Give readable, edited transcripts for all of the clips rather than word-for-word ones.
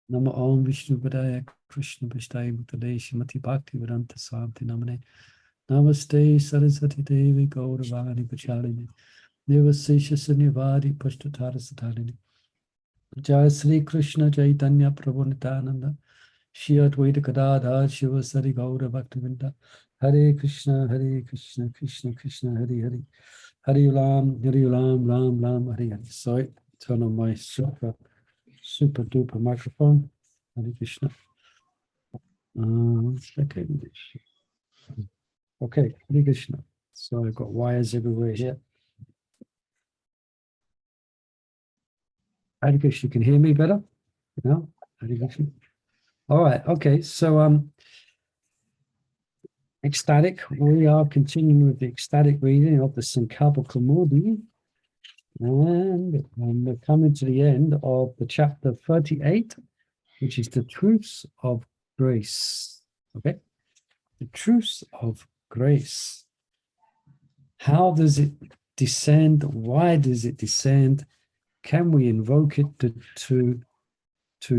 Nama Om Vishnu Padaya Krishna Vishtai Mutale Shimati Bhakti Vedanta Swami Namane Namaste Saraswati Devi Gauravani Pachalini Nivasesha Sunyavari Pashtatara Satalini Jai Sri Krishna Chaitanya Prabhu Nityananda Shri Advaita Gadadhar Shiva Sari Gaura Bhaktivinda Hare Krishna Krishna Krishna Hare Hare Hare Ram Ram Hare Hare. Sorry, turn on my super duper microphone. Hare Krishna. Second. Okay, Hare Krishna. So I've got wires everywhere here. Hare Krishna, you can hear me better? No? Hare Krishna. All right, okay, so ecstatic. We are continuing with the ecstatic reading of the Sankalpa Kaumudi. And we're coming to the end of the chapter 38, which is the truths of grace. Okay? The truths of grace. How does it descend? Why does it descend? Can we invoke it to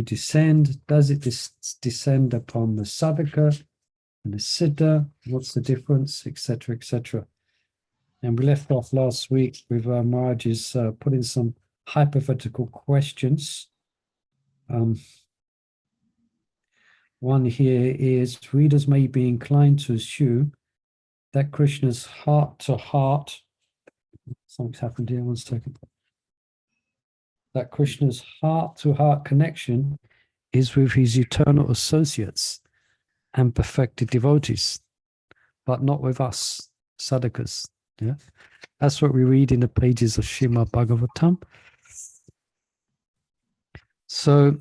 descend? Does it descend upon the sadhaka and the siddha? What's the difference? Etc. etc. And we left off last week with Maharaj's putting some hypothetical questions. One here is, readers may be inclined to assume that Krishna's heart-to-heart, something's happened here, 1 second. That Krishna's heart-to-heart connection is with his eternal associates and perfected devotees, but not with us, sadhakas. Yeah, that's what we read in the pages of Srimad Bhagavatam. So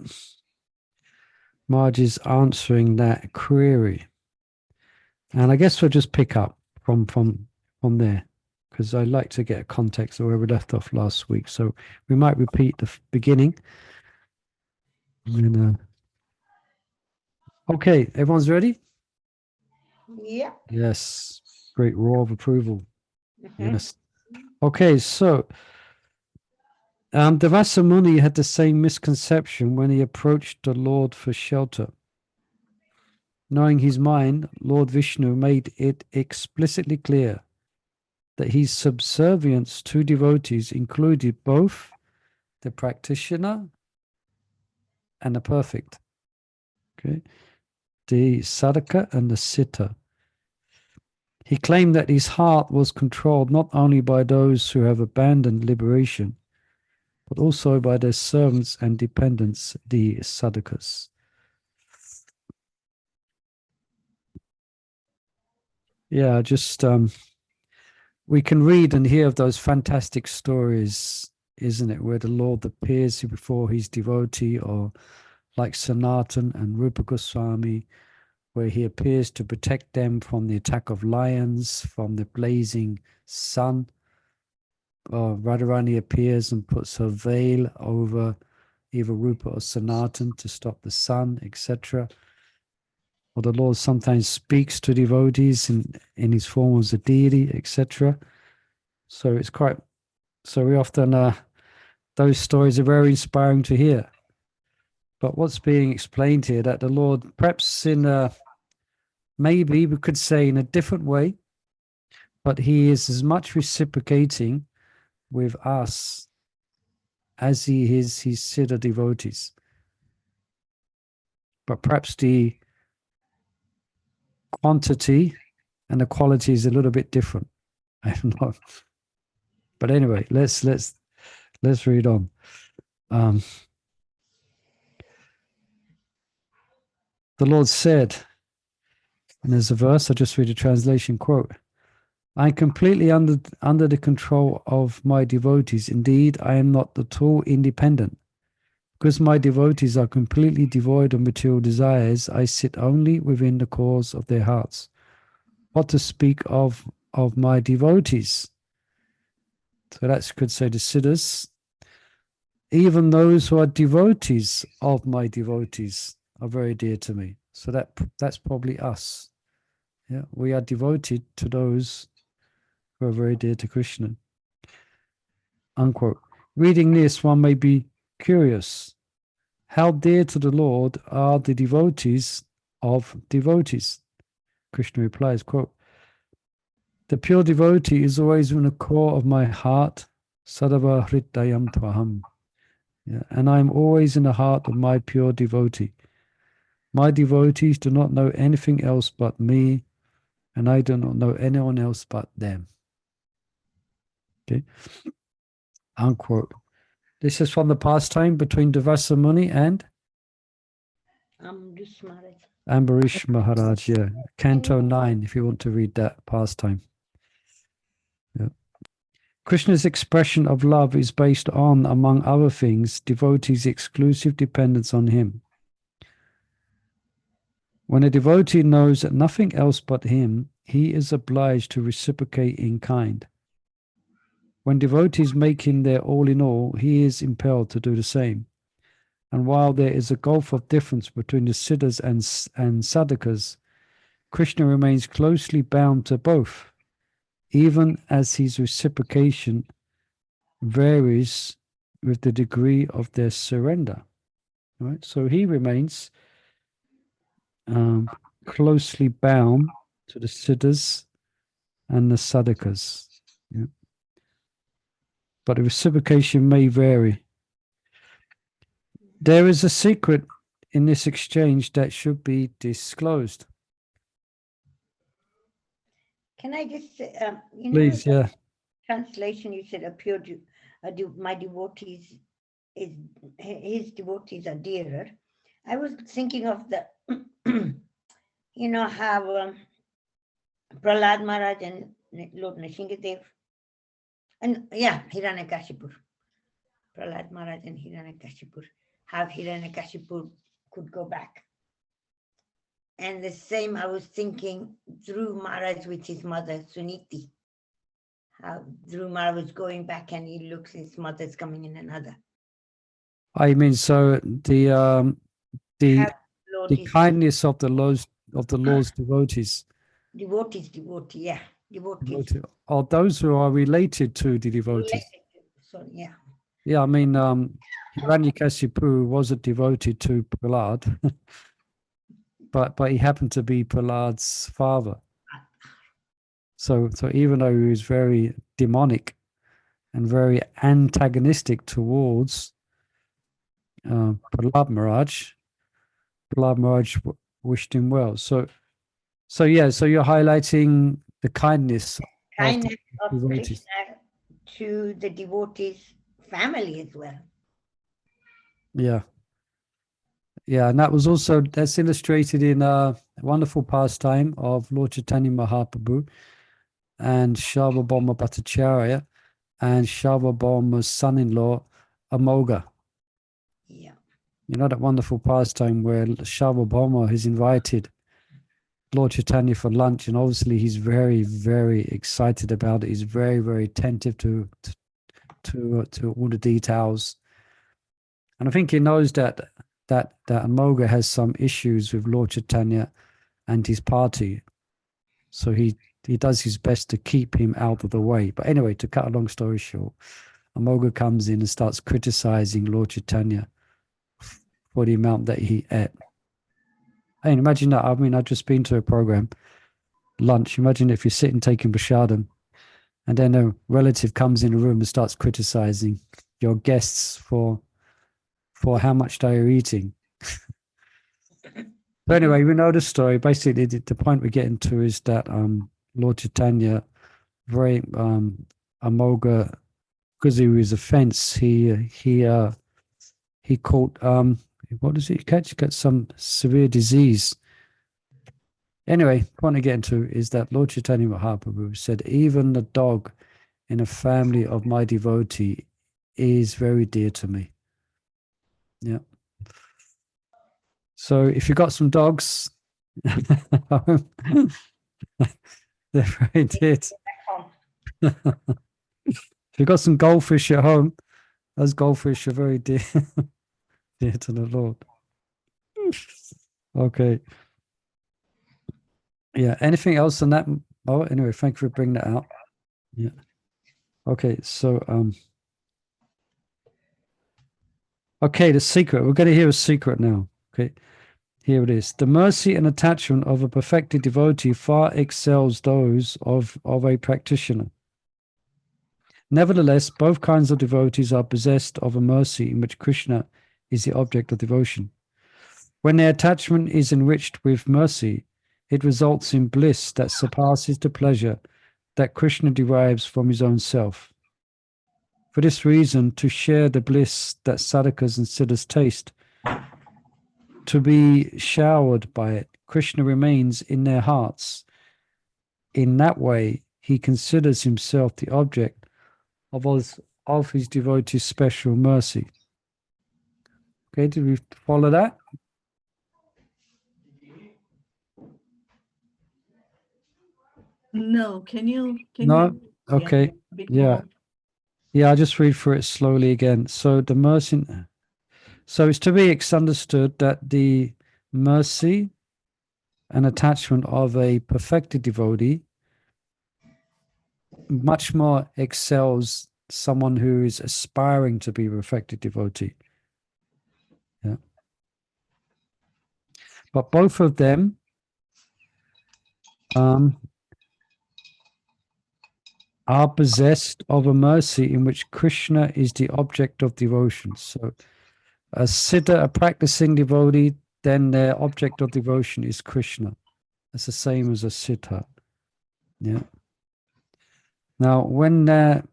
Maharaj is answering that query, and I guess we'll just pick up from there, because I like to get a context of where we left off last week. So we might repeat the beginning. And, okay, everyone's ready? Yeah. Yes. Great roar of approval. Yes. Okay, so Devasa Muni had the same misconception when he approached the Lord for shelter. Knowing his mind, Lord Vishnu made it explicitly clear that his subservience to devotees included both the practitioner and the perfect. Okay, the sadhaka and the siddha. He claimed that his heart was controlled not only by those who have abandoned liberation, but also by their servants and dependents, the sadhakas. Yeah, just we can read and hear of those fantastic stories, isn't it, where the Lord appears before his devotee, or like Sanatan and Rupa Goswami, where he appears to protect them from the attack of lions, from the blazing sun. Radharani appears and puts her veil over either Rupa or Sanatan to stop the sun, etc. Or the Lord sometimes speaks to devotees in his form as a deity, etc. So it's quite, so we often, those stories are very inspiring to hear. But what's being explained here, that the Lord, perhaps in maybe we could say in a different way, but he is as much reciprocating with us as he is his siddha devotees. But perhaps the quantity and the quality is a little bit different. I don't know. But anyway, let's read on. The Lord said, and there's a verse, I'll just read a translation quote. I am completely under the control of my devotees. Indeed, I am not at all independent. Because my devotees are completely devoid of material desires, I sit only within the cause of their hearts. What to speak of my devotees? So that could say the Siddhas. Even those who are devotees of my devotees are very dear to me. So that's probably us. Yeah, we are devoted to those who are very dear to Krishna. Unquote. Reading this, one may be curious. how dear to the Lord are the devotees of devotees? Krishna replies, quote, the pure devotee is always in the core of my heart, sadava hridayam tvaham. Yeah, and I am always in the heart of my pure devotee. My devotees do not know anything else but me, and I do not know anyone else but them. Okay, unquote. This is from the pastime between Durvasa Muni and Ambarish Maharaj. Yeah, Canto 9, if you want to read that pastime. Yeah. Krishna's expression of love is based on, among other things, devotees' exclusive dependence on him. When a devotee knows that nothing else but him, he is obliged to reciprocate in kind. When devotees make him their all in all, he is impelled to do the same. And while there is a gulf of difference between the Siddhas and Sadhakas, Krishna remains closely bound to both, even as his reciprocation varies with the degree of their surrender. Right? So he remains closely bound to the Siddhas and the Sadhakas. Yeah. But the reciprocation may vary. There is a secret in this exchange that should be disclosed. Can I just say, Please, yeah. Translation, you said, my devotees, his devotees are dearer. I was thinking of the, how Prahlada Maharaja and Lord Nrsimhadev, and Hiranyakashipu, Prahlada Maharaja and Hiranyakashipu, how Hiranyakashipu could go back. And the same, I was thinking, Dhruv Maharaj with his mother, Suniti. How Dhruv Maharaj was going back and he looks, his mother's coming in another. I mean, so the kindness of the Lord's devotees. Devotees. Or those who are related to the devotees. Yeah, I mean, Hiranyakashipu was a devotee to Prahlad, but he happened to be Prahlad's father. So even though he was very demonic and very antagonistic towards Prahlada Maharaja wished him well. So you're highlighting the kindness of Krishna to the devotees' family as well. Yeah, and that's illustrated in a wonderful pastime of Lord Chaitanya Mahaprabhu and Sarvabhauma Bhattacharya and Sarvabhauma's son-in-law, Amoga. Yeah. You know that wonderful pastime where Sarvabhauma has invited Lord Chaitanya for lunch, and obviously he's very, very excited about it. He's very, very attentive to all the details. And I think he knows that Amoga has some issues with Lord Chaitanya and his party. So he does his best to keep him out of the way. But anyway, to cut a long story short, Amoga comes in and starts criticizing Lord Chaitanya for the amount that he ate. And imagine that. I mean, I've just been to a program, lunch. Imagine if you're sitting taking prasadam, and then a relative comes in the room and starts criticizing your guests for how much they are eating. But anyway, we know the story. Basically, the point we're getting to is that Lord Chaitanya, very Amoga, because he was offense, he caught what does he catch? He got some severe disease. Anyway, the point I get into is that Lord Chaitanya Mahaprabhu said, even the dog in a family of my devotee is very dear to me. Yeah. So if you've got some dogs, they're very dear. If you've got some goldfish at home, those goldfish are very dear, dear to the Lord. Okay. Yeah. Anything else on that? Oh, anyway, thank you for bringing that out. Yeah. Okay. So, Okay, the secret. We're going to hear a secret now. Okay, here it is. The mercy and attachment of a perfected devotee far excels those of a practitioner. Nevertheless, both kinds of devotees are possessed of a mercy in which Krishna is the object of devotion. When their attachment is enriched with mercy, it results in bliss that surpasses the pleasure that Krishna derives from his own self. For this reason, to share the bliss that sadhakas and siddhas taste, to be showered by it, Krishna remains in their hearts. In that way, he considers himself the object of his devotees' special mercy. Okay, did we follow that? No, can you No? Okay. a bit Yeah. more? Yeah, I'll just read through it slowly again. So the mercy, so it's to be understood that the mercy and attachment of a perfected devotee much more excels someone who is aspiring to be a perfected devotee. Yeah. But both of them are possessed of a mercy in which Krishna is the object of devotion. So a siddha, a practicing devotee, then their object of devotion is Krishna. It's the same as a siddha. Yeah. Now, when that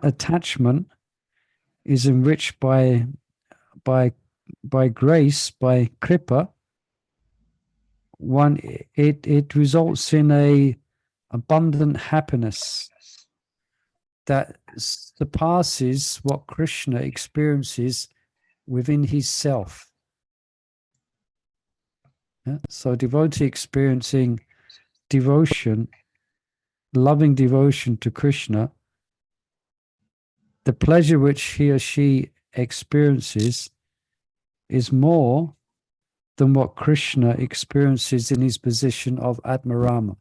attachment is enriched by grace, by kripa, it results in a abundant happiness that surpasses what Krishna experiences within his self. Yeah? So devotee experiencing devotion, loving devotion to Krishna, the pleasure which he or she experiences is more than what Krishna experiences in his position of Atmarama,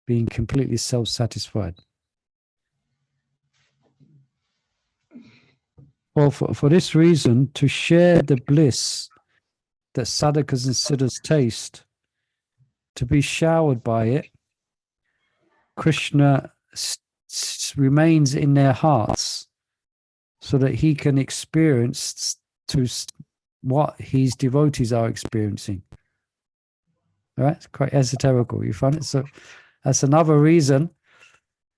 being completely self-satisfied. Well, for this reason, to share the bliss that sadhakas and siddhas taste, to be showered by it, Krishna remains in their hearts so that he can experience to what his devotees are experiencing. All right, it's quite esoterical. You find it? So that's another reason,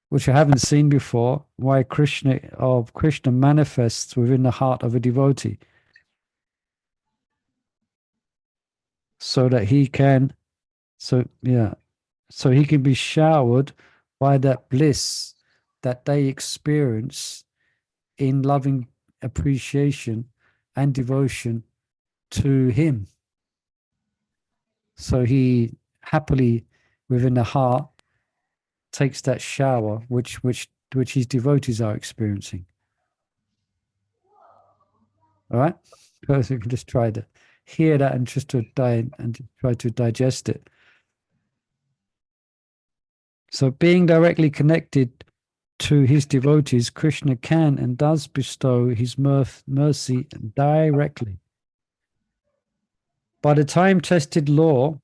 which I haven't seen before, why Krishna manifests within the heart of a devotee, so that he can, so he can be showered by that bliss that they experience in loving appreciation and devotion to him. So he happily, within the heart, takes that shower which his devotees are experiencing. All right, so you can just try to hear that and just to try to digest it. So being directly connected to his devotees, Krishna can and does bestow his mercy directly. The time-tested law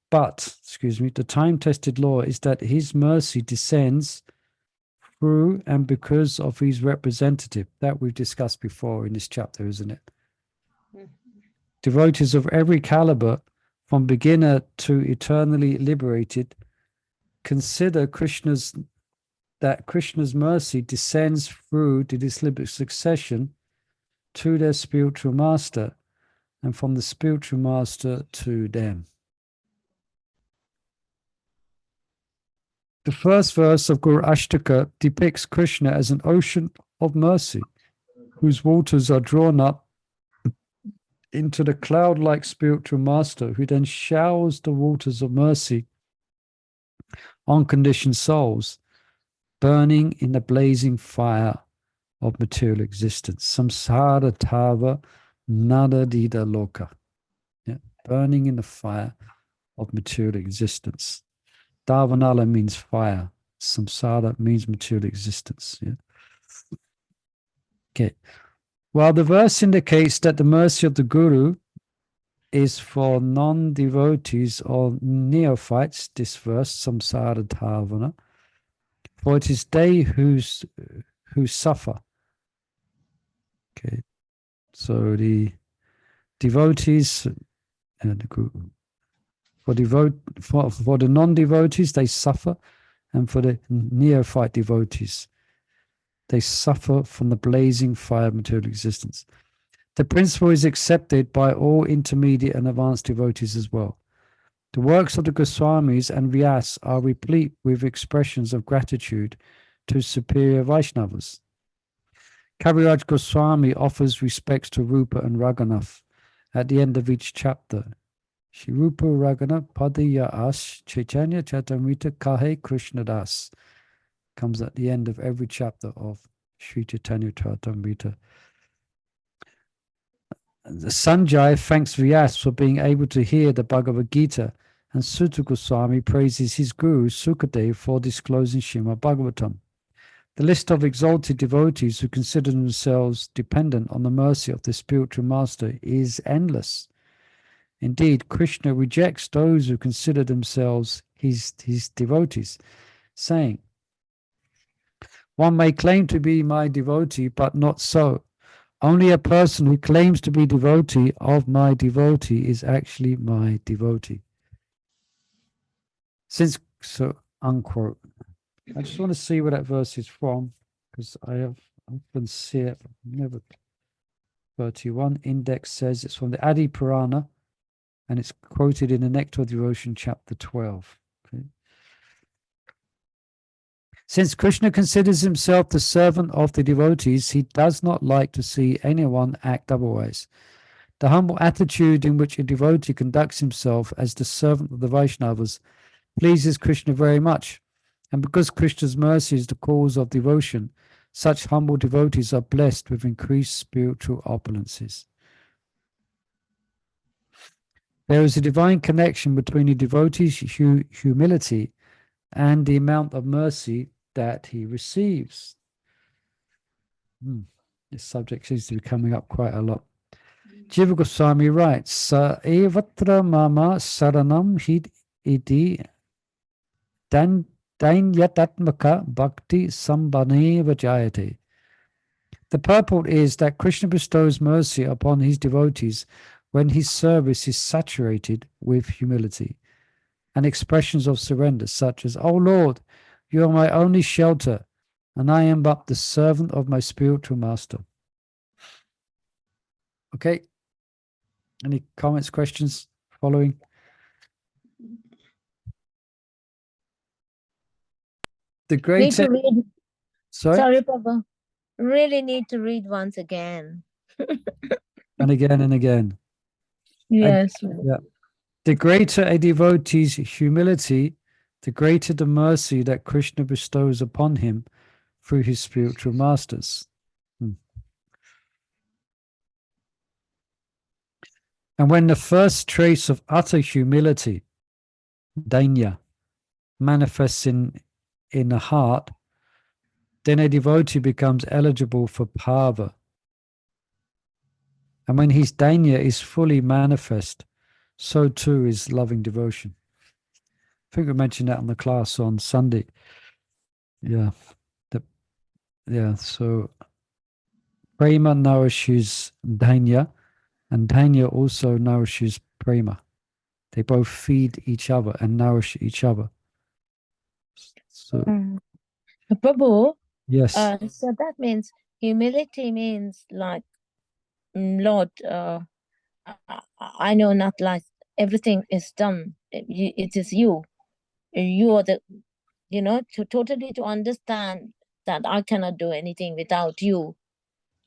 is that his mercy descends through and because of his representative. That we've discussed before in this chapter, isn't it? Mm-hmm. Devotees of every caliber, from beginner to eternally liberated, consider Krishna's mercy descends through the disliberal succession to their spiritual master, and from the spiritual master to them. The first verse of Guru Ashtaka depicts Krishna as an ocean of mercy, whose waters are drawn up into the cloud-like spiritual master, who then showers the waters of mercy on conditioned souls, burning in the blazing fire of material existence. Samsara tava nadadida loka. Yeah, burning in the fire of material existence. Davanala means fire. Samsara means material existence. Yeah. Okay. While the verse indicates that the mercy of the Guru is for non-devotees or neophytes, this verse, samsara dhavana, for it is they who suffer. Okay. So the devotees and the Guru. For the non-devotees, they suffer, and for the neophyte devotees, they suffer from the blazing fire of material existence. The principle is accepted by all intermediate and advanced devotees as well. The works of the Goswamis and Vyas are replete with expressions of gratitude to superior Vaishnavas. Kaviraj Goswami offers respects to Rupa and Raghunath at the end of each chapter. Shri Rupa Raghunath Padaya As Chaitanya Chaitanya Kahe Krishna Das comes at the end of every chapter of Sri Chaitanya Charitamrita. Sanjay thanks Vyas for being able to hear the Bhagavad Gita, and Sutta Goswami praises his guru Sukadev for disclosing Srimad Bhagavatam. The list of exalted devotees who consider themselves dependent on the mercy of the spiritual master is endless. Indeed, Krishna rejects those who consider themselves his devotees, saying, "One may claim to be my devotee, but not so. Only a person who claims to be devotee of my devotee is actually my devotee." So, unquote. I just want to see where that verse is from, because I have often see it, but never. 31 index says it's from the Adi Purana, and it's quoted in the Nectar of Devotion, chapter 12. Okay. Since Krishna considers himself the servant of the devotees, he does not like to see anyone act otherwise. The humble attitude in which a devotee conducts himself as the servant of the Vaishnavas pleases Krishna very much. And because Krishna's mercy is the cause of devotion, such humble devotees are blessed with increased spiritual opulences. There is a divine connection between the devotee's humility and the amount of mercy that he receives. This subject seems to be coming up quite a lot. Jiva Goswami writes, Sa evatra mama saranam hid iti dainyatmaka bhakti sambaneva jayate. The purport is that Krishna bestows mercy upon his devotees when his service is saturated with humility and expressions of surrender, such as, "O Lord, you are my only shelter, and I am but the servant of my spiritual master." Okay. Any comments, questions following? The great. Sorry, Papa. Really need to read once again. And again and again. Yes. Yeah. The greater a devotee's humility, the greater the mercy that Krishna bestows upon him through his spiritual masters. And when the first trace of utter humility, dainya, manifests in the heart, then a devotee becomes eligible for parva. And when his dainya is fully manifest, so too is loving devotion. I think we mentioned that on the class on Sunday. Yeah. So prema nourishes dainya, and dainya also nourishes prema. They both feed each other and nourish each other. So, Prabhu, yes. So that means humility means like, Lord, I know not like everything is done. It is you. You are the, to understand that I cannot do anything without you.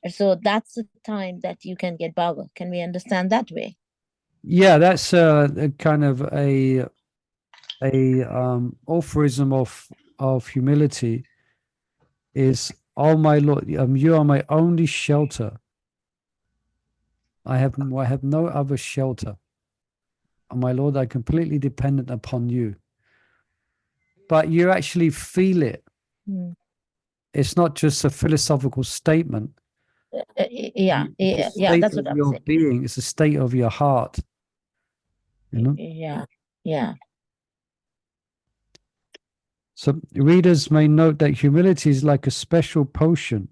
So that's the time that you can get bhava. Can we understand that way? Yeah, that's a kind of a aphorism of humility is, "Oh my Lord, you are my only shelter. I have no other shelter. Oh my Lord, I'm completely dependent upon you." But you actually feel it. It's not just a philosophical statement, Yeah, It's a yeah, state that's what of I'm your saying. being. It's a state of your heart. You know. Yeah, yeah. So readers may note that humility is like a special potion,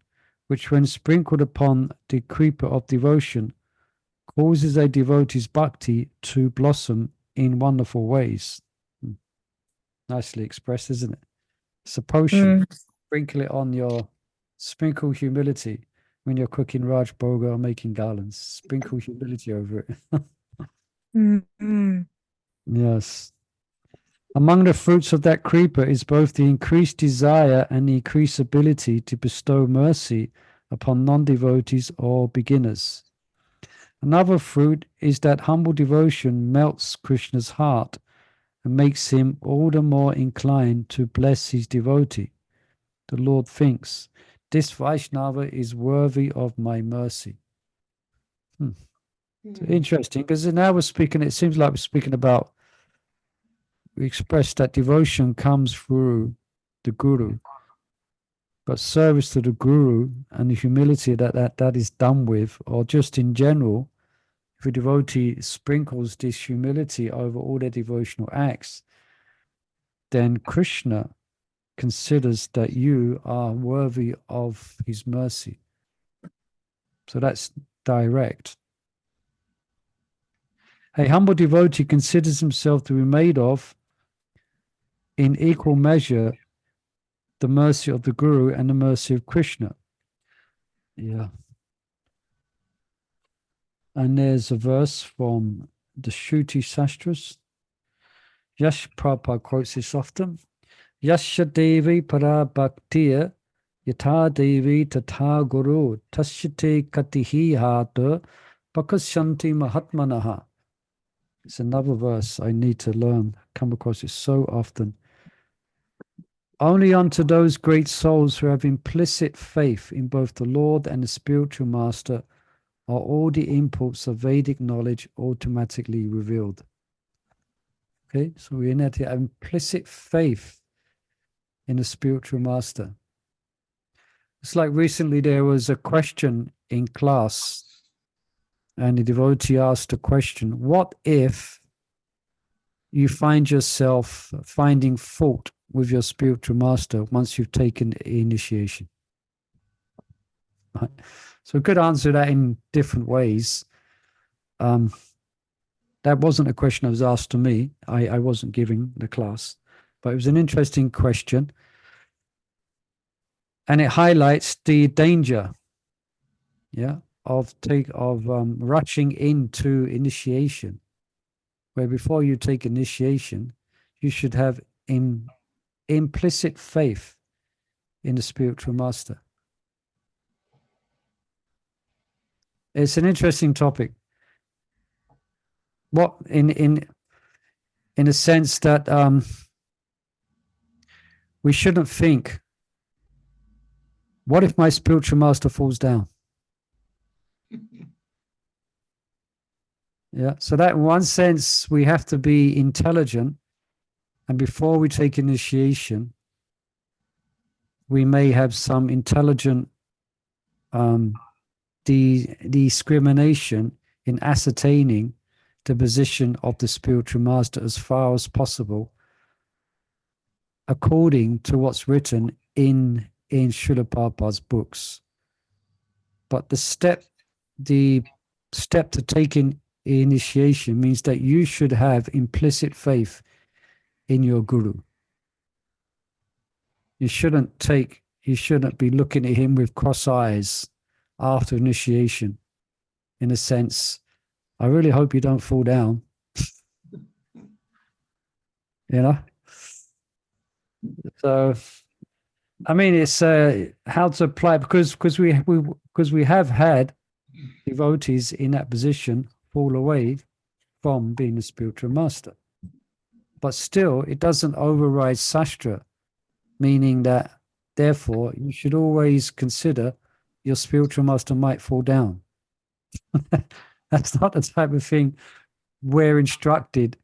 which, when sprinkled upon the creeper of devotion, causes a devotee's bhakti to blossom in wonderful ways. Nicely expressed, isn't it? It's a potion. Sprinkle it on your, sprinkle humility when you're cooking Raj Bhoga or making garlands. Sprinkle humility over it. Yes. Among the fruits of that creeper is both the increased desire and the increased ability to bestow mercy upon non-devotees or beginners. Another fruit is that humble devotion melts Krishna's heart and makes him all the more inclined to bless his devotee. The Lord thinks, this Vaishnava is worthy of my mercy. So interesting, because now we're speaking, it seems like we're speaking about, we express that devotion comes through the Guru, but service to the Guru and the humility that is done with, or just in general, if a devotee sprinkles this humility over all their devotional acts, then Krishna considers that you are worthy of his mercy. So that's direct. A humble devotee considers himself to be made of, in equal measure, the mercy of the Guru and the mercy of Krishna. Yeah. And there's a verse from the Shruti Sastras. Yash Prabhupada quotes this often. Yasya Devi Para Bhaktiya Yatha Devi Tatha Guru Tasyate Katihi Hata Pakasyanti Mahatmanaha. It's another verse I need to learn. Come across it so often. Only unto those great souls who have implicit faith in both the Lord and the spiritual master are all the inputs of Vedic knowledge automatically revealed. Okay, so we have implicit faith in the spiritual master. It's like recently there was a question in class, and the devotee asked a question: what if you find yourself finding fault with your spiritual master once you've taken initiation? Right. So we could answer that in different ways. That wasn't a question that was asked to me. I wasn't giving the class, but it was an interesting question. And it highlights the danger, of rushing into initiation, where before you take initiation, you should have implicit faith in the spiritual master. It's an interesting topic. What in a sense that we shouldn't think, what if my spiritual master falls down? Yeah, so that in one sense we have to be intelligent, and before we take initiation, we may have some intelligent discrimination in ascertaining the position of the spiritual master as far as possible, according to what's written in Srila Prabhupada's books. But the step to taking initiation means that you should have implicit faith in your guru. You shouldn't be looking at him with cross eyes after initiation, in a sense, I really hope you don't fall down. So I mean, it's how to apply, because we have had devotees in that position fall away from being a spiritual master, but still it doesn't override Sastra, meaning that therefore you should always consider your spiritual master might fall down. That's not the type of thing we're instructed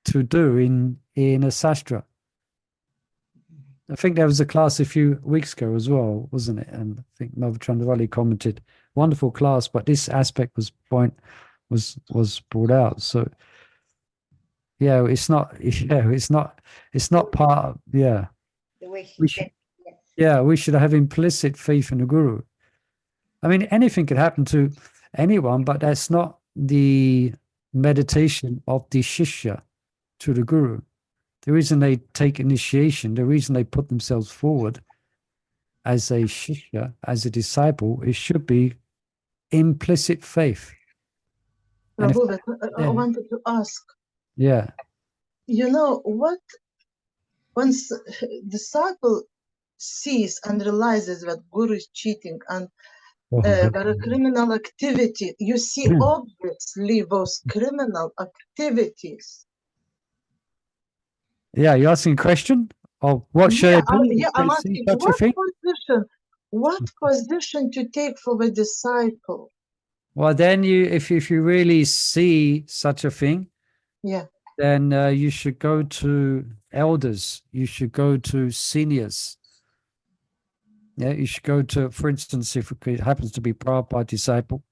to do in a Sastra. I think there was a class a few weeks ago as well, wasn't it? And I think Mother Chandravali commented, wonderful class, but this aspect was brought out. So yeah, it's not part of, yeah. The way she We said, should, yes. yeah, we should have implicit faith in the guru. I mean, anything could happen to anyone, but that's not the meditation of the shishya to the guru. The reason they take initiation, the reason they put themselves forward as a shishya, as a disciple, it should be implicit faith. And if- Prabhu, I yeah. wanted to ask, yeah, you know, what once disciple sees and realizes that guru is cheating and there are criminal activity, you see obviously those criminal activities. yeah. You're asking a question of what should Yeah, I do? if I'm they see asking such a thing? what position to take for the disciple? Well, then if you really see such a thing, Yeah. then you should go to elders. You should go to seniors. Yeah, you should go to, for instance, if it happens to be Prabhupada disciple,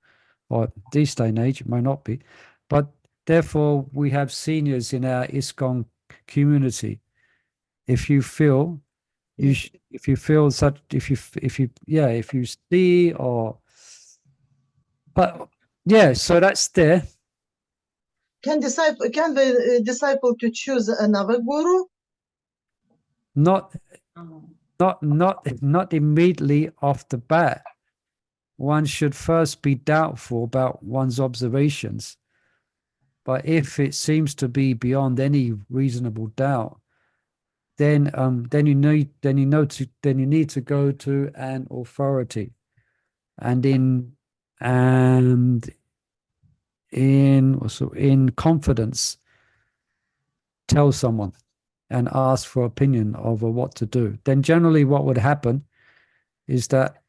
or this day and age, it might not be, but therefore we have seniors in our ISKCON community. If you feel if you feel such, if you see, or, but yeah, so that's there. Can the disciple to choose another guru? Not Oh. not immediately off the bat. One should first be doubtful about one's observations, but if it seems to be beyond any reasonable doubt, then you need to go to an authority, and in confidence tell someone and ask for opinion of what to do. Then generally what would happen is that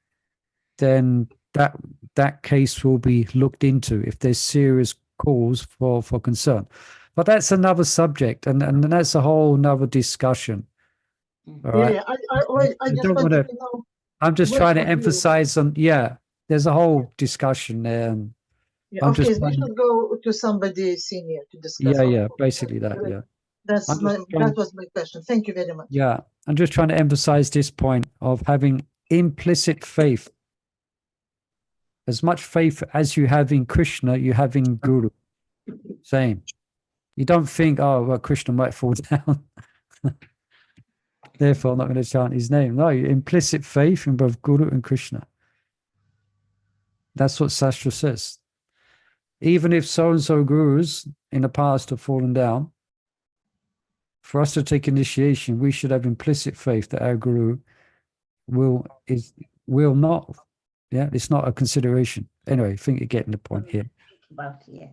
then that case will be looked into if there's serious cause for concern. But that's another subject, and that's a whole another discussion. All right. Yeah, I just don't wanted wanna- to know. I'm just what trying to should we do? emphasize on, there's a whole discussion there. And Yeah, I'm just okay, we trying- should go to somebody senior to discuss. basically that, yeah. I'm just That was my question. Thank you very much. Yeah, I'm just trying to emphasize this point of having implicit faith. As much faith as you have in Krishna, you have in Guru. Same. You don't think, oh, well, Krishna might fall down. Therefore, I'm not going to chant his name. No, implicit faith in both Guru and Krishna. That's what Sastra says. Even if so-and-so gurus in the past have fallen down, for us to take initiation, we should have implicit faith that our Guru will not. Yeah, it's not a consideration. Anyway, I think you're getting the point here. About, yeah.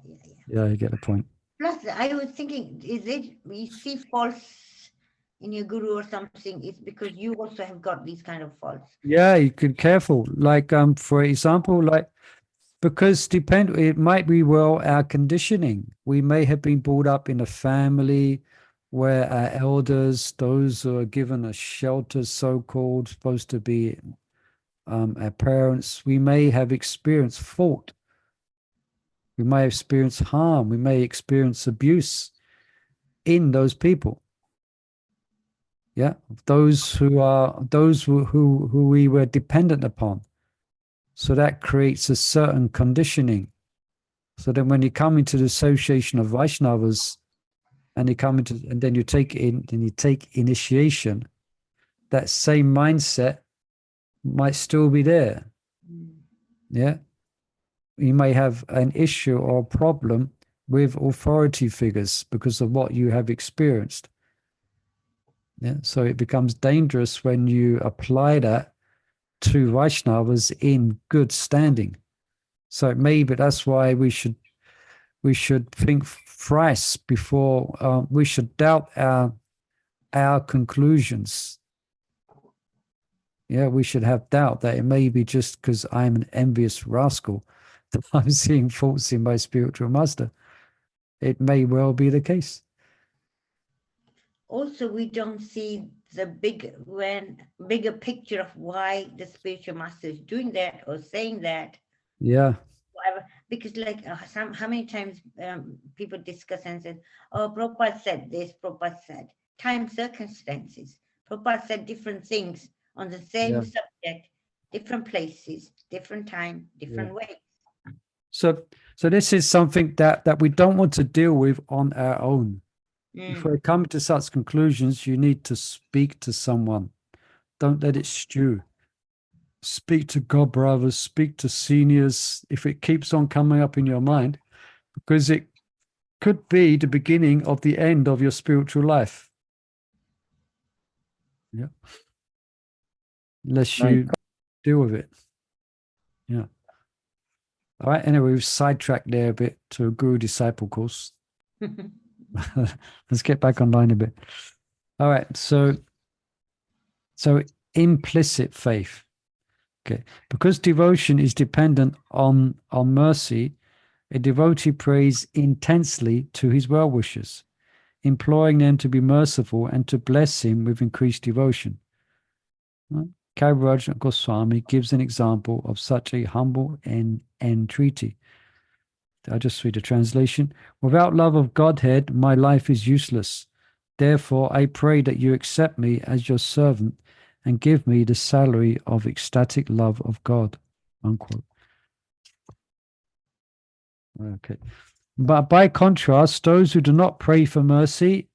Yeah, you get the point. Plus, I was thinking, is it we see faults in your guru or something? It's because you also have got these kind of faults. Yeah, you could careful. Like, for example, like, because it might be our conditioning. We may have been brought up in a family where our elders, those who are given a shelter, so-called, supposed to be our parents, we may have experienced fault. We may experience harm. We may experience abuse in those people. Yeah, those who we were dependent upon. So that creates a certain conditioning. So then when you come into the association of Vaishnavas and then you take initiation, that same mindset might still be there. Yeah. You may have an issue or a problem with authority figures because of what you have experienced. Yeah. So it becomes dangerous when you apply that to Vaishnavas in good standing. So maybe that's why we should think thrice before we should doubt our conclusions. Yeah, we should have doubt that it may be just because I'm an envious rascal that I'm seeing faults in my spiritual master. It may well be the case. Also, we don't see the bigger picture of why the spiritual master is doing that or saying that. Yeah. Whatever. Because like how many times people discuss and said, oh, Prabhupada said this, Prabhupada said. Time, circumstances. Prabhupada said different things on the same Yeah. subject, different places, different time, different ways. So this is something that we don't want to deal with on our own. If we're coming to such conclusions, you need to speak to someone. Don't let it stew. Speak to God brothers, speak to seniors, if it keeps on coming up in your mind, because it could be the beginning of the end of your spiritual life. Yeah. Unless you deal with it. Yeah. All right. Anyway, we've sidetracked there a bit to a guru disciple course. Let's get back online a bit. All right. So implicit faith. Okay. Because devotion is dependent on mercy, a devotee prays intensely to his well-wishers, imploring them to be merciful and to bless him with increased devotion. Right? Kaviraj Goswami gives an example of such a humble entreaty. I'll just read the translation. Without love of Godhead, my life is useless. Therefore, I pray that you accept me as your servant and give me the salary of ecstatic love of God. Unquote. Okay. But by contrast, those who do not pray for mercy,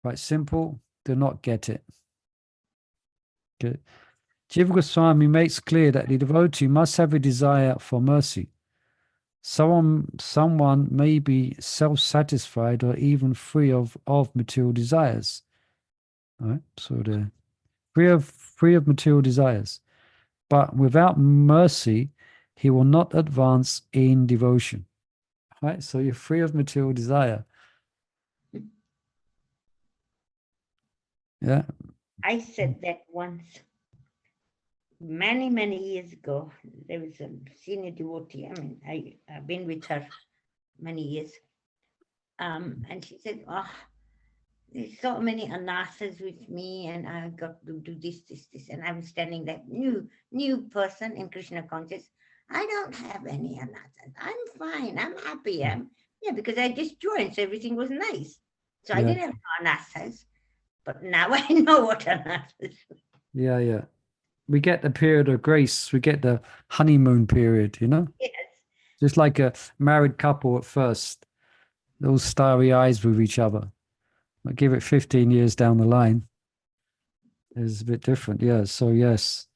quite simple, do not get it. Okay. Jiva Goswami makes clear that the devotee must have a desire for mercy. Someone may be self-satisfied or even free of material desires. All right? So they're free of material desires. But without mercy, he will not advance in devotion. Right? So you're free of material desire. Yeah. I said that once, many years ago. There was a senior devotee. I mean, I've been with her many years. And she said, oh, there's so many anasas with me, and I got to do this. And I'm standing there, new person in Krishna conscious. I don't have any anasas. I'm fine. I'm happy. Because I just joined, so everything was nice. So I didn't have anasas, but now I know what anasas. Yeah. We get the period of grace. We get the honeymoon period, you know? Yes. Just like a married couple at first, those starry eyes with each other. But give it 15 years down the line, it's a bit different. Yeah, so yes.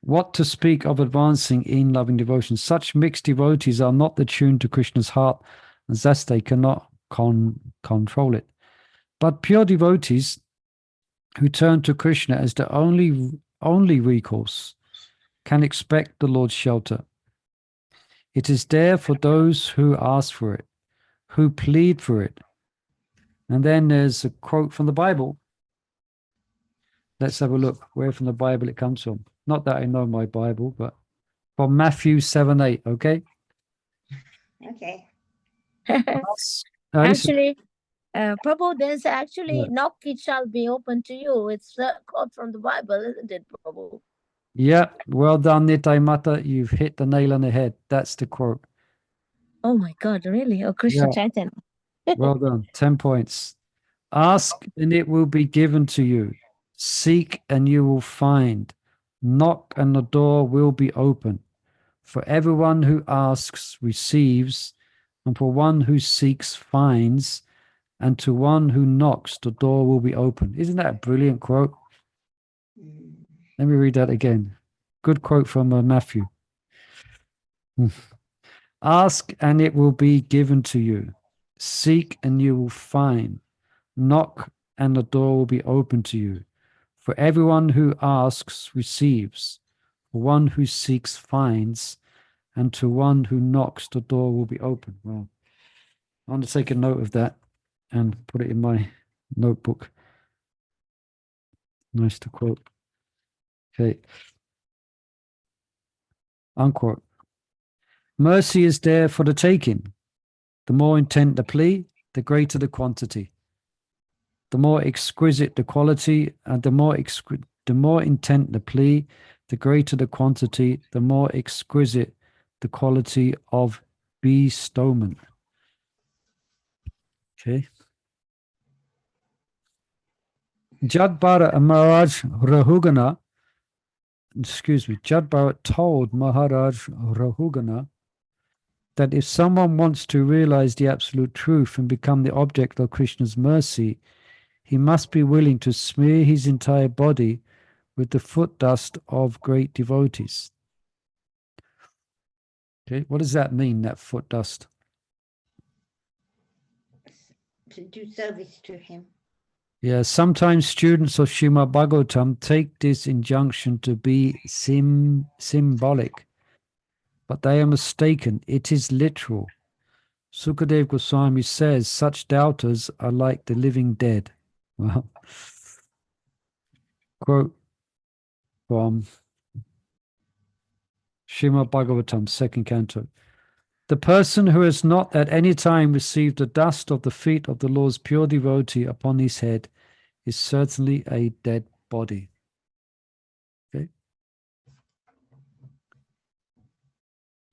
What to speak of advancing in loving devotion? Such mixed devotees are not attuned to Krishna's heart, and thus they cannot control it. But pure devotees who turn to Krishna as the only recourse can expect the Lord's shelter. It is there for those who ask for it, who plead for it. And then there's a quote from the Bible. Let's have a look where from the Bible it comes from. Not that I know my Bible, but from Matthew 7:8, okay? Okay. Actually, Prabhu, there's actually knock it shall be open to you. It's a quote from the Bible, isn't it, Prabhu? Yeah, well done, Nitai Mata. You've hit the nail on the head. That's the quote. Oh my God, really? Oh, Krishna Chaitanya. Well done. 10 points. Ask and it will be given to you. Seek and you will find. Knock and the door will be open. For everyone who asks receives, and for one who seeks finds, and to one who knocks the door will be open. Isn't that a brilliant quote? Let me read that again. Good quote from Matthew. Ask and it will be given to you. Seek and you will find. Knock and the door will be open to you. For everyone who asks receives. For one who seeks finds. And to one who knocks the door will be open. Well, I want to take a note of that and put it in my notebook. Nice to quote. Okay. Unquote. Mercy is there for the taking. The more intent the plea, the greater the quantity. The more exquisite the quality, and the more The more intent the plea, the greater the quantity, the more exquisite the quality of bestowment. Okay. Jadbharat and Maharaj Rahugana, Jadbharat told Maharaj Rahugana that if someone wants to realize the absolute truth and become the object of Krishna's mercy, he must be willing to smear his entire body with the foot dust of great devotees. Okay, what does that mean, that foot dust? To do service to him. Yeah, sometimes students of Srimad Bhagavatam take this injunction to be symbolic, but they are mistaken. It is literal. Sukadeva Goswami says such doubters are like the living dead. Well, quote from Srimad Bhagavatam, 2nd canto. The person who has not at any time received the dust of the feet of the Lord's pure devotee upon his head is certainly a dead body. Okay.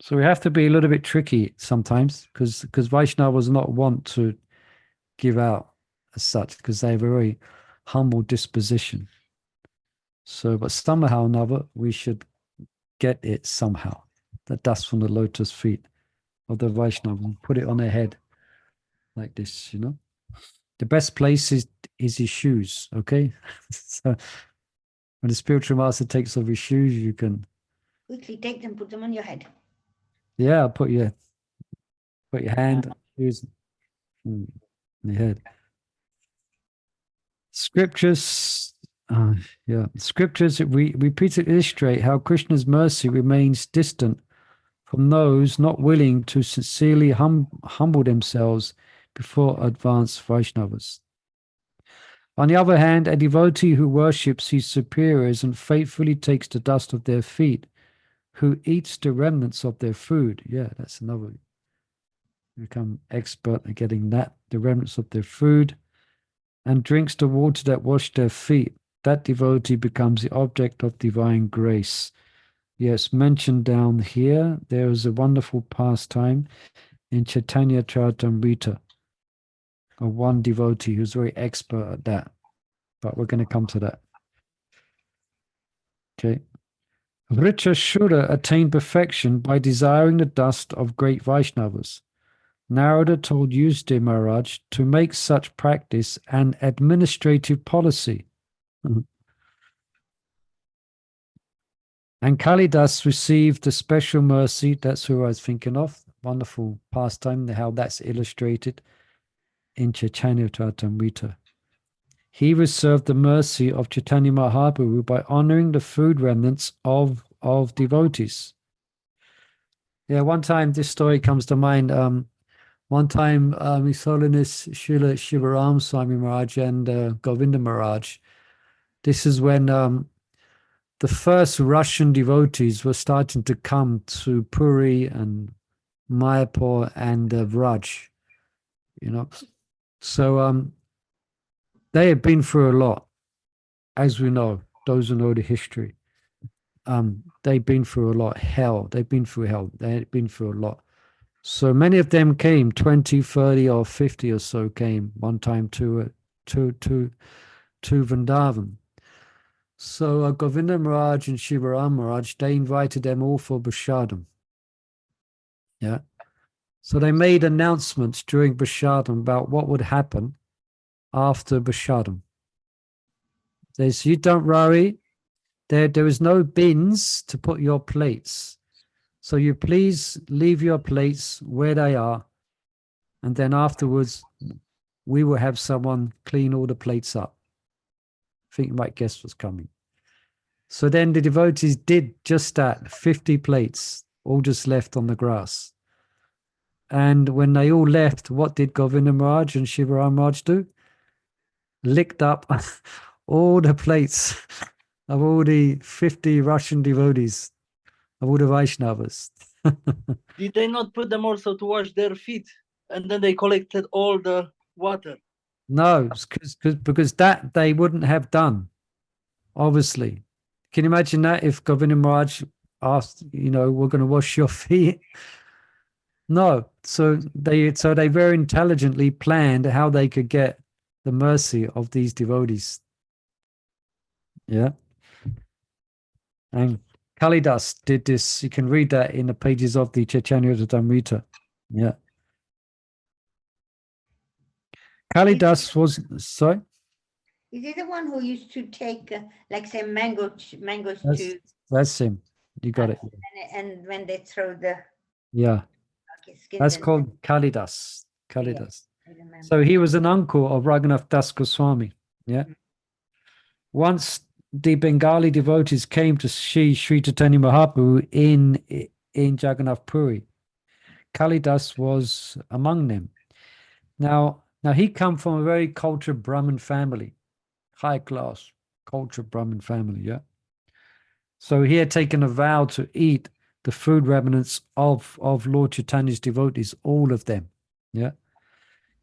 So we have to be a little bit tricky sometimes because Vaishnavas not want to give out as such because they have a very humble disposition. So, but somehow or another, we should get it somehow. The dust from the lotus feet of the Vaishnava and put it on their head like this, you know. The best place is his shoes, okay? So when the spiritual master takes off his shoes, you can Quickly take them, put them on your head. yeah, put your hand shoes in your head. Scriptures scriptures repeatedly illustrate how Krishna's mercy remains distant from those not willing to sincerely humble themselves before advanced Vaishnavas. On the other hand, a devotee who worships his superiors and faithfully takes the dust of their feet, who eats the remnants of their food, yeah, that's another, become expert at getting that, the remnants of their food, and drinks the water that washed their feet, that devotee becomes the object of divine grace. Yes, mentioned down here, there is a wonderful pastime in Chaitanya Charitamrita of one devotee who's very expert at that. But we're going to come to that. Okay. Vrtrasura attained perfection by desiring the dust of great Vaishnavas. Narada told Yudhishthira Maharaj to make such practice an administrative policy. And Kalidas received the special mercy. That's who I was thinking of. Wonderful pastime, how that's illustrated in Chaitanya Charitamrita. He received the mercy of Chaitanya Mahaprabhu by honoring the food remnants of devotees. Yeah, one time this story comes to mind. One time His Holiness Srila Shivaram Swami Maharaj and Govinda Maharaj. This is when the first Russian devotees were starting to come to Puri and Mayapur and Vraj, you know. So they have been through a lot, as we know, those who know the history. They've been through a lot, hell. They've been through hell. They've been through a lot. So many of them came, 20, 30 or 50 or so came one time to Vrindavan. So Govinda Maharaj and Shivaram Maharaj, they invited them all for Prasadam. Yeah. So they made announcements during Prasadam about what would happen after Prasadam. They said, you don't worry, there is no bins to put your plates. So you please leave your plates where they are. And then afterwards, we will have someone clean all the plates up. I think you might guess what's coming. So then the devotees did just that, 50 plates, all just left on the grass. And when they all left, what did Govinda Maharaj and Shivaram Maharaj do? Licked up all the plates of all the 50 Russian devotees, of all the Vaishnavas. Did they not put them also to wash their feet? And then they collected all the water? No, because that they wouldn't have done. obviously. Can you imagine that if Govinda Maharaj asked, we're going to wash your feet? No. So they very intelligently planned how they could get the mercy of these devotees. Yeah. And Kalidas did this. You can read that in the pages of the Chaitanya Charitamrita. Yeah. Kalidas was, sorry? Is he the one who used to take, like, say, mangoes That's him. You got it. and when they throw the Yeah. skins That's and- called Kalidas. Kalidas. I remember. So he was an uncle of Raghunath Das Goswami. Yeah. Once the Bengali devotees came to see Sri Chaitanya Mahaprabhu in Jagannath Puri, Kalidas was among them. Now he come from a very cultured Brahmin family, high class cultured Brahmin family. Yeah. So he had taken a vow to eat the food remnants of Lord Chaitanya's devotees, all of them. Yeah.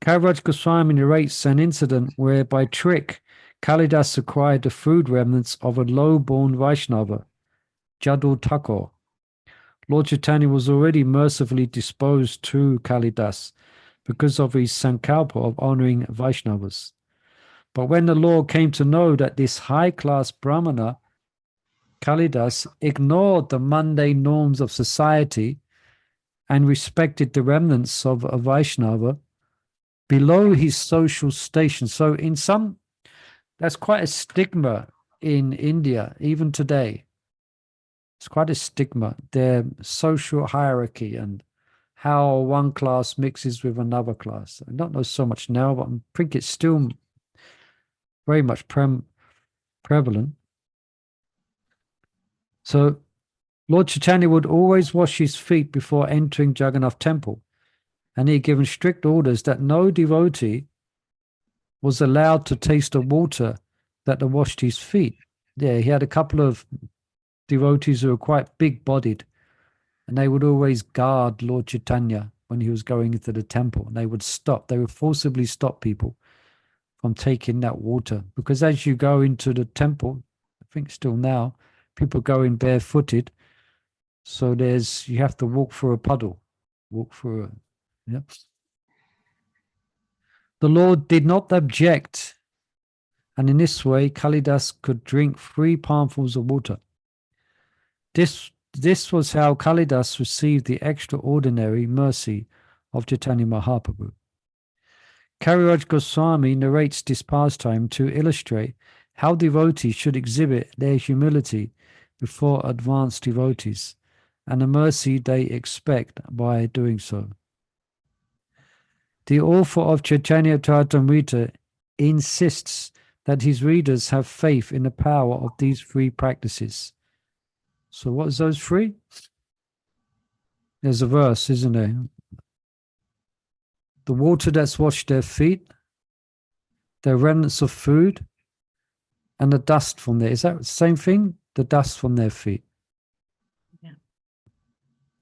Kaviraj Goswami narrates an incident where by trick Kalidas acquired the food remnants of a low-born Vaishnava, Jadul Thakur. Lord Chaitanya was already mercifully disposed to Kalidas because of his Sankalpa of honoring Vaishnavas. But when the Lord came to know that this high-class Brahmana, Kalidas, ignored the mundane norms of society and respected the remnants of a Vaishnava below his social station. So that's quite a stigma in India, even today. It's quite a stigma, their social hierarchy and how one class mixes with another class. I don't know so much now, but I think it's still very much prevalent. So Lord Chaitanya would always wash his feet before entering Jagannath temple, and he had given strict orders that no devotee was allowed to taste the water that had washed his feet. Yeah, he had a couple of devotees who were quite big-bodied, and they would always guard Lord Chaitanya when he was going into the temple, and they would forcibly stop people from taking that water, because as you go into the temple, I think still now, people go in barefooted, so you have to walk through a puddle, yeah. The Lord did not object, and in this way Kalidas could drink 3 palmfuls of water. This was how Kalidas received the extraordinary mercy of Chaitanya Mahaprabhu. Kaviraj Goswami narrates this pastime to illustrate how devotees should exhibit their humility before advanced devotees and the mercy they expect by doing so. The author of Chaitanya Charitamrita insists that his readers have faith in the power of these 3 practices. So what is those 3? There's a verse, isn't there? The water that's washed their feet, the remnants of food, and the dust from there. Is that the same thing? The dust from their feet.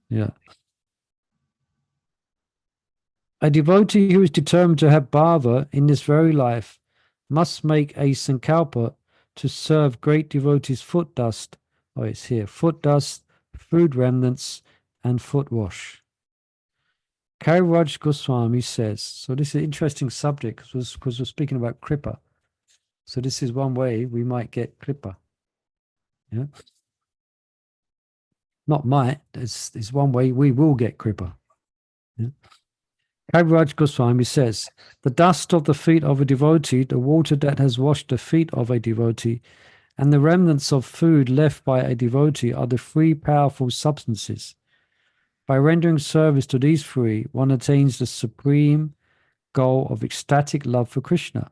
Yeah. A devotee who is determined to have bhava in this very life must make a sankalpa to serve great devotees foot dust. Oh, it's here. Foot dust, food remnants, and foot wash. Kaviraj Goswami says, so this is an interesting subject because we're speaking about kripa. So this is one way we might get kripa. Yeah. Not might, it's one way we will get kripa. Yeah. Kaviraj Goswami says, the dust of the feet of a devotee, the water that has washed the feet of a devotee, and the remnants of food left by a devotee are the 3 powerful substances. By rendering service to these 3, one attains the supreme goal of ecstatic love for Krishna.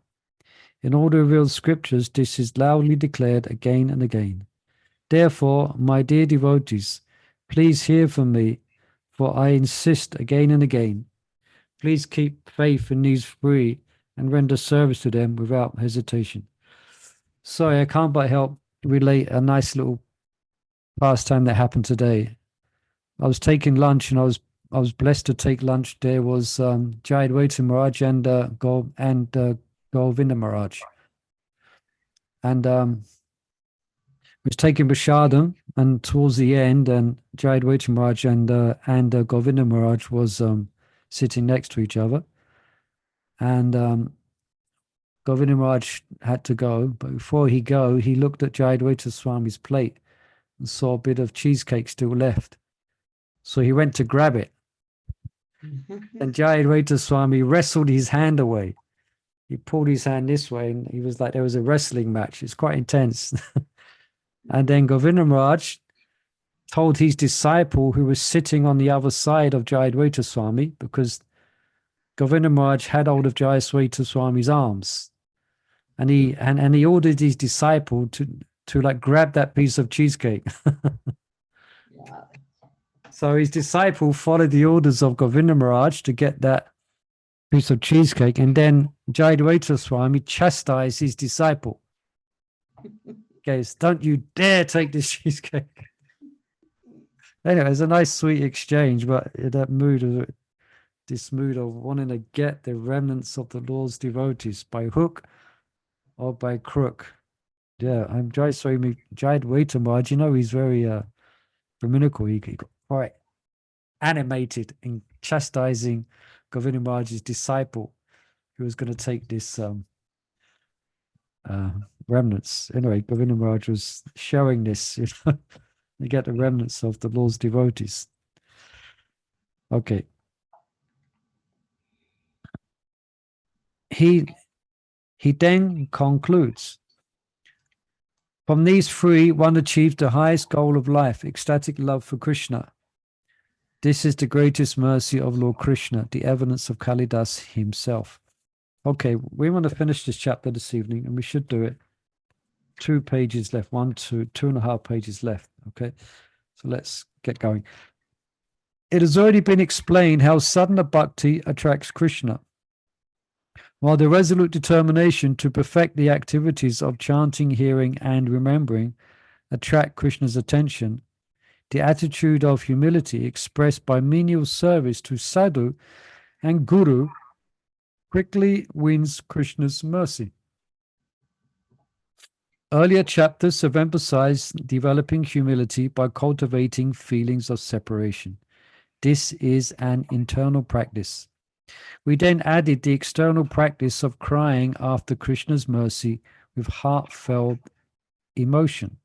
In all the revealed scriptures, this is loudly declared again and again. Therefore, my dear devotees, please hear from me, for I insist again and again. Please keep faith in these 3 and render service to them without hesitation. Sorry, I can't but help relate a nice little pastime that happened today. I was taking lunch, and I was blessed to take lunch. There was Jayadvaita Maharaj and Govinda Maharaj. And was taking Prashadam, and towards the end, and Jayadvaita Maharaj and Govinda Maharaj was sitting next to each other. And Govinda Maharaj had to go, but before he looked at Jayadvaita Swami's plate and saw a bit of cheesecake still left. So he went to grab it. And Jayadvaita Swami wrestled his hand away. He pulled his hand this way, and he was like, there was a wrestling match. It's quite intense. And then Govinda Maharaj told his disciple, who was sitting on the other side of Jayadvaita Swami, because Govinda Maharaj had hold of Jayadvaita Swami's arms, and he ordered his disciple to like grab that piece of cheesecake. Wow. So his disciple followed the orders of Govinda Maharaj to get that piece of cheesecake, and then Jayadvaita Swami chastised his disciple. Goes, don't you dare take this cheesecake. Anyway, it's a nice, sweet exchange, but that mood of this mood of wanting to get the remnants of the Lord's devotees by hook or by crook. Yeah, I'm Jayadvaita Maharaj. You know, he's very Brahminical. He got quite animated in chastising Govinda Maharaj's disciple, who was going to take this remnants. Anyway, Govinda Maharaj was showing this, you know, you get the remnants of the Lord's devotees. Okay. He then concludes, from these three, one achieves the highest goal of life, ecstatic love for Krishna. This is the greatest mercy of Lord Krishna, the evidence of Kalidas himself. Okay, we want to finish this chapter this evening, and we should do it. 2 pages left, 2.5 pages left. Okay, so let's get going. It has already been explained how sadhana bhakti attracts Krishna. While the resolute determination to perfect the activities of chanting, hearing, and remembering attract Krishna's attention, the attitude of humility expressed by menial service to sadhu and guru quickly wins Krishna's mercy. Earlier chapters have emphasized developing humility by cultivating feelings of separation. This is an internal practice. We then added the external practice of crying after Krishna's mercy with heartfelt emotion.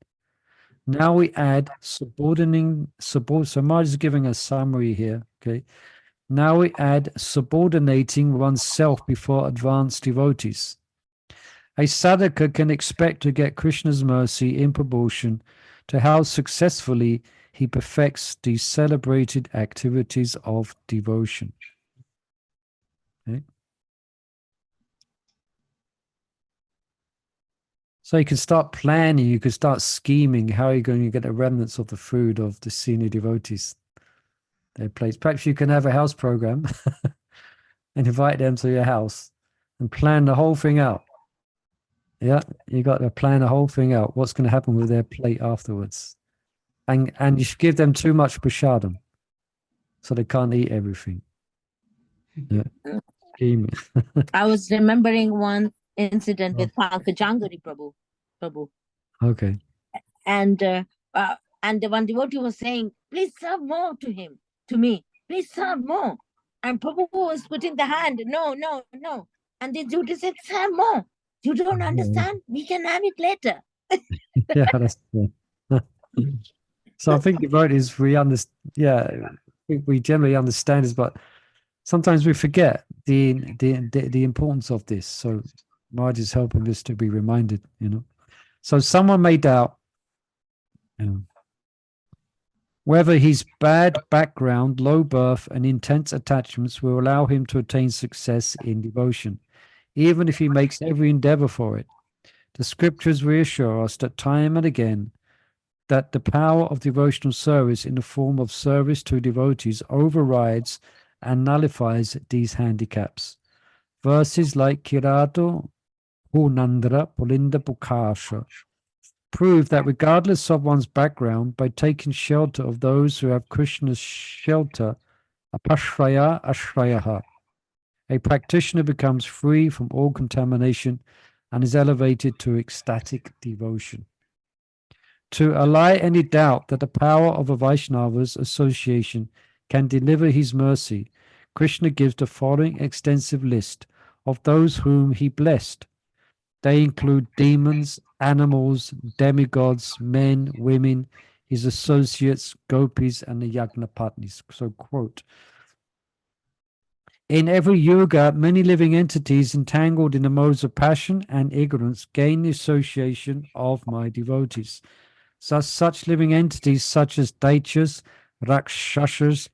Now we add so Maharaj is giving a summary here, okay? Now we add subordinating oneself before advanced devotees. A sadhaka can expect to get Krishna's mercy in proportion to how successfully he perfects the celebrated activities of devotion. Okay. So you can start planning, you can start scheming how you're going to get the remnants of the food of the senior devotees. Their plates. Perhaps you can have a house program and invite them to your house and plan the whole thing out. Yeah, you got to plan the whole thing out. What's going to happen with their plate afterwards? And you should give them too much prashadam, so they can't eat everything. Yeah. Scheming. I was remembering one incident with Pankajangari Prabhu. Okay. And the one devotee was saying, please serve more to him, to me. Please serve more. And Prabhu was putting the hand, no. And the devotee said, serve more. You don't understand? We can have it later. Yeah, that's true. So I think devotees, we generally understand this, but sometimes we forget the importance of this. So Maharaj is helping us to be reminded, you know. So someone may doubt whether his bad background, low birth, and intense attachments will allow him to attain success in devotion, even if he makes every endeavor for it. The scriptures reassure us that time and again that the power of devotional service in the form of service to devotees overrides and nullifies these handicaps. Verses like Kirato Hunandra Pulinda Pukasha prove that regardless of one's background, by taking shelter of those who have Krishna's shelter, apashraya ashrayaha, a practitioner becomes free from all contamination and is elevated to ecstatic devotion. To allay any doubt that the power of a Vaishnava's association can deliver his mercy, Krishna gives the following extensive list of those whom he blessed. They include demons, animals, demigods, men, women, his associates, gopis, and the Yagnapatnis. So, quote, in every yuga, many living entities entangled in the modes of passion and ignorance gain the association of my devotees. Such living entities such as Daityas, Raksasas,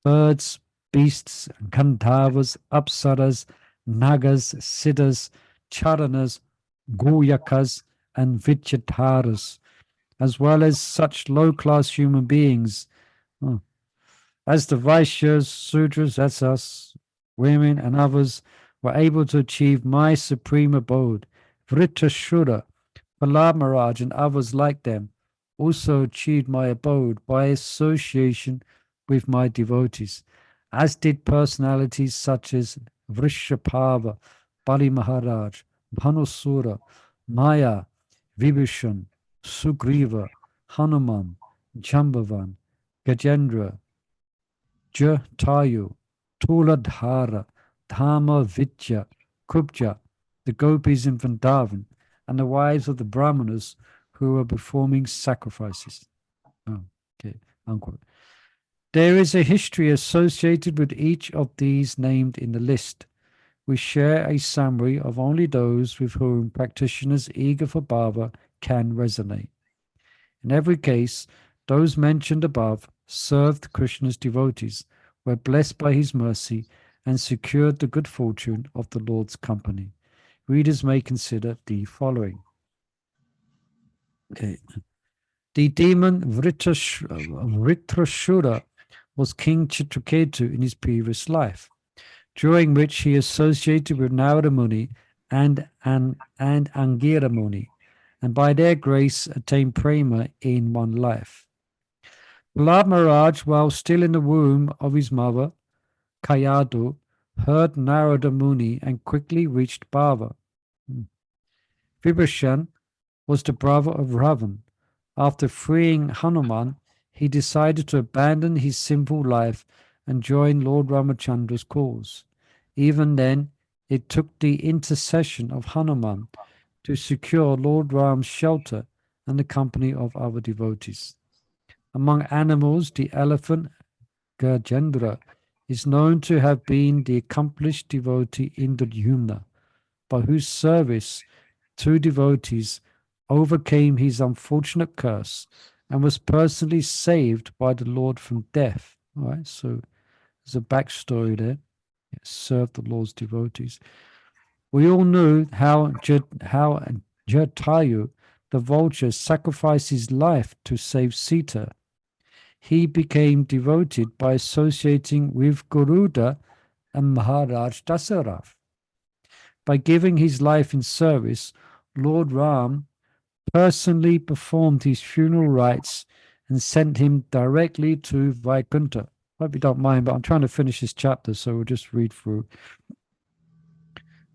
birds, beasts, Gandharvas, Apsaras, Nagas, Siddhas, Caranas, Guhyakas and Vidyadharas, as well as such low-class human beings as the vaisyas, sudras, that's us, women and others, were able to achieve my supreme abode. Vrtrasura, Prahlada Maharaja and others like them also achieved my abode by association with my devotees, as did personalities such as Vrsaparva, Bali Maharaja, Banasura, Maya, Vibhisana, Sugriva, Hanuman, Jambavan, Gajendra, Jatayu, Tuladhara, Dharma-vyadha, Kubja, the gopis in Vrndavana, and the wives of the brahmanas who were performing sacrifices. Unquote. There is a history associated with each of these named in the list. We share a summary of only those with whom practitioners eager for bhava can resonate. In every case, those mentioned above served Krishna's devotees, were blessed by his mercy, and secured the good fortune of the Lord's company. Readers may consider the following. Okay. The demon Vrtrasura was King Chitraketu in his previous life, during which he associated with Narada Muni and Angira Muni, and by their grace attained prema in one life. Prahlada Maharaj, while still in the womb of his mother, Kayadu, heard Narada Muni and quickly reached bhava. Vibhisana was the brother of Ravan. After freeing Hanuman, he decided to abandon his sinful life and join Lord Ramachandra's cause. Even then, it took the intercession of Hanuman to secure Lord Ram's shelter and the company of other devotees. Among animals, the elephant Gajendra is known to have been the accomplished devotee Indradyumna, by whose service two devotees overcame his unfortunate curse and was personally saved by the Lord from death. All right, so there's a backstory there. It served the Lord's devotees. We all knew how Jatayu, the vulture, sacrificed his life to save Sita. He became devoted by associating with Garuda and Maharaj Dasarath. By giving his life in service, Lord Ram personally performed his funeral rites and sent him directly to Vaikuntha. Hope you don't mind, but I'm trying to finish this chapter, so we'll just read through.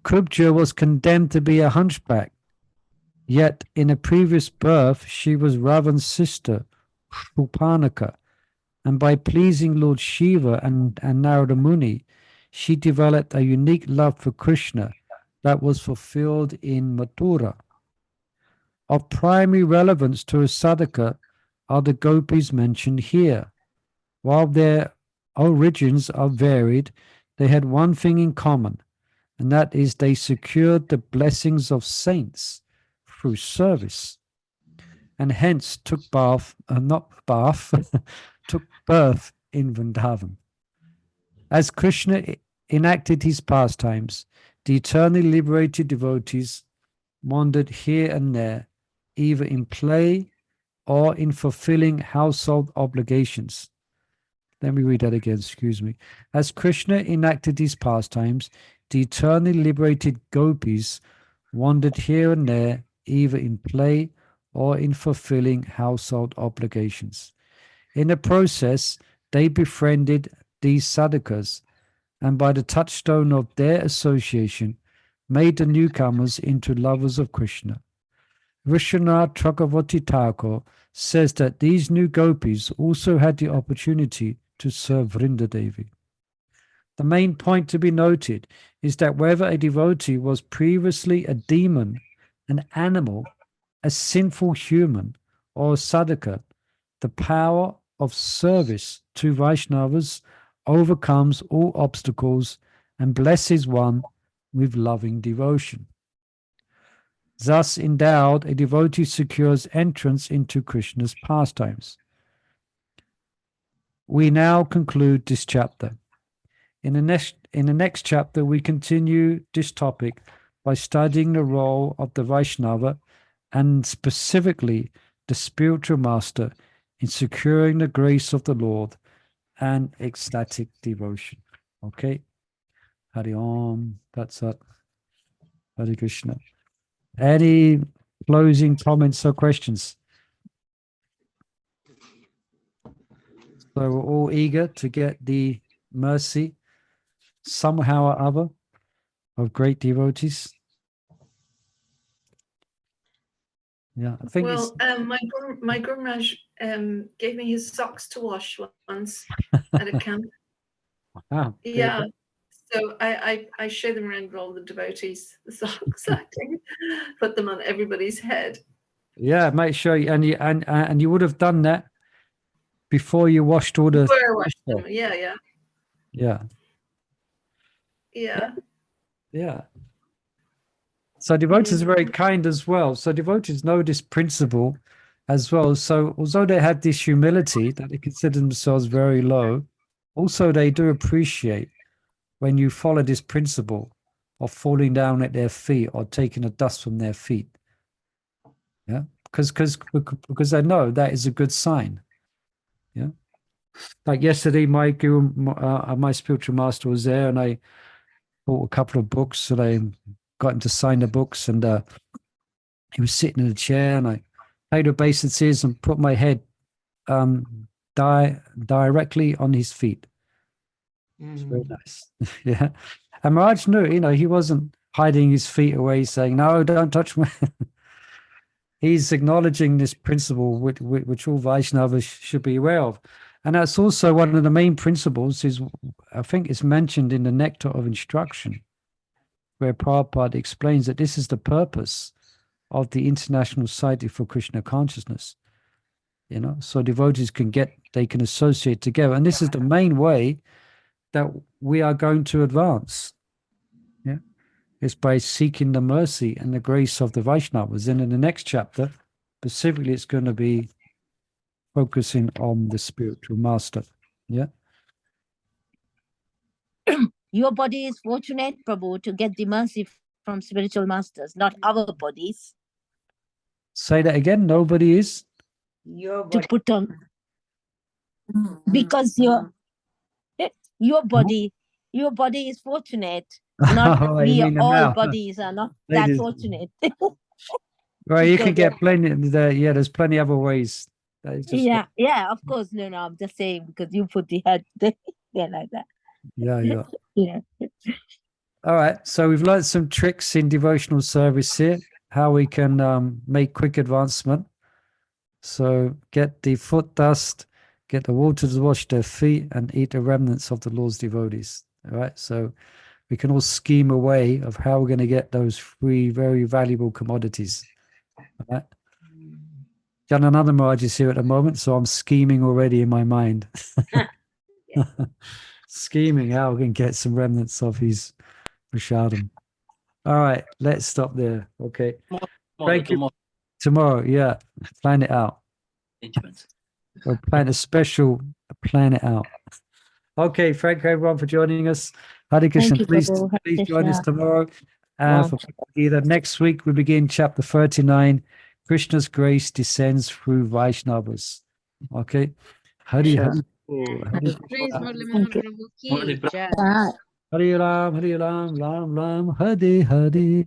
Kubja was condemned to be a hunchback, yet in a previous birth she was Ravan's sister, Shrupanaka, and by pleasing Lord Shiva and Narada Muni, she developed a unique love for Krishna that was fulfilled in Mathura. Of primary relevance to a sadhaka are the gopis mentioned here. While their origins are varied, they had one thing in common, and that is they secured the blessings of saints through service, and hence took birth in Vrindavan. As Krishna enacted his pastimes, the eternally liberated devotees wandered here and there, either in play or in fulfilling household obligations. Let me read that again, excuse me. As Krishna enacted his pastimes, the eternally liberated gopis wandered here and there, either in play or in fulfilling household obligations. In the process, they befriended these sadhakas, and by the touchstone of their association, made the newcomers into lovers of Krishna. Vishwanath Chakravarti Thakur says that these new gopis also had the opportunity to serve Vrindadevi. The main point to be noted is that whether a devotee was previously a demon, an animal, a sinful human, or a sadhaka, the power of service to Vaishnavas overcomes all obstacles and blesses one with loving devotion. Thus endowed, a devotee secures entrance into Krishna's pastimes. We now conclude this chapter. In the next chapter, we continue this topic by studying the role of the Vaishnava and specifically the spiritual master in securing the grace of the Lord and ecstatic devotion. Okay? Hari Om. That's it. Hare Krishna. Any closing comments or questions? So we're all eager to get the mercy somehow or other of great devotees. Yeah, I think Well, my Guru Maharaj gave me his socks to wash once at a camp. wow, Yeah. So I show them around with all the devotees, the socks. I put them on everybody's head. Yeah, make sure and you would have done that before you washed all the. Before I washed them. Yeah. So devotees are very kind as well. So devotees know this principle as well. So although they have this humility that they consider themselves very low, also they do appreciate when you follow this principle of falling down at their feet or taking the dust from their feet. Yeah, because I know that is a good sign. Yeah, like yesterday, my guru, my spiritual master was there, and I bought a couple of books, and I got him to sign the books, and he was sitting in a chair, and I paid obeisances and put my head directly on his feet. It's very nice. Yeah, and Maharaj knew, he wasn't hiding his feet away, saying, "No, don't touch me." He's acknowledging this principle which all Vaishnavas should be aware of. And that's also one of the main principles I think it's mentioned in the Nectar of Instruction, where Prabhupada explains that this is the purpose of the International Society for Krishna Consciousness. So devotees can associate together. And this is the main way that we are going to advance. Yeah. Is by seeking the mercy and the grace of the Vaishnavas. And in the next chapter, specifically, it's going to be focusing on the spiritual master. Yeah. Your body is fortunate, Prabhu, to get the mercy from spiritual masters, not our bodies. Say that again. Nobody is Your To body. put on, because your body is fortunate. Not Oh, you we mean the all mouth. bodies are not Ladies. that fortunate. Well, you can Because get plenty. There's plenty other ways. That is just yeah, of course. No, I'm just saying because you put the head there like that. Yeah. Yeah. All right. So we've learned some tricks in devotional service here, how we can make quick advancement. So get the foot dust, get the water to wash their feet, and eat the remnants of the Lord's devotees. All right. So we can all scheme a way of how we're going to get those three very valuable commodities. All right. Janananda Maharaj is here at the moment, so I'm scheming already in my mind. Scheming how we can get some remnants of his Prashadam. All right, let's stop there. Okay. Thank you. Tomorrow, yeah. Plan it out. We'll plan a special plan it out. Okay, thank you everyone for joining us. Hare Krishna, you, please Prabhu. Hare join us Krishna. tomorrow. Wow. For Gita. Next week, we begin chapter 39. Krishna's grace descends through Vaishnavas. Okay. Hari Sure. Hari. Hari Praise Krishna. Murli Mahaprabhu ki Murli jai. Bye. Hari Ram, Hari Ram, Ram Ram, Hare Hare.